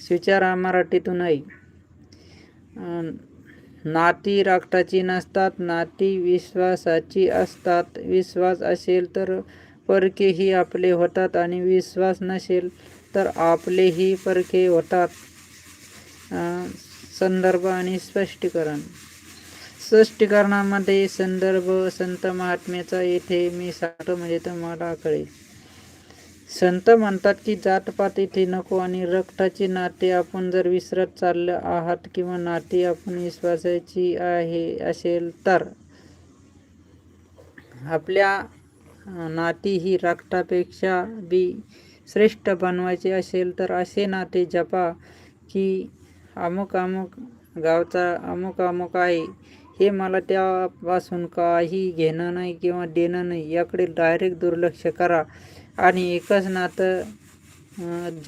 स्विचारा मराठीतून आहे. नाती राष्ट्राची नसतात, नाती विश्वासाची असतात. विश्वास असेल तर परकेही आपले होतात आणि विश्वास नसेल तर आपलेही परके होतात. संदर्भ आणि स्पष्टीकरण. स्पष्टीकरणामध्ये संदर्भ संत महात्म्याचा येथे मी सांगतो म्हणजे तुम्हाला कळेल. संत म्हणतात की जातपात इथे नको आणि रक्ताचे नाते आपण जर विसरत चालले आहात किंवा नाते आपण विश्वासाची आहे असेल तर आपल्या नाती ही रक्तापेक्षा बी श्रेष्ठ बनवायचे असेल तर असे नाते जपा की अमुक अमुक गावचा अमुक अमुक आहे, हे मला त्यापासून काही घेणं नाही किंवा देणं नाही, याकडे डायरेक्ट दुर्लक्ष करा आणि एकच नातं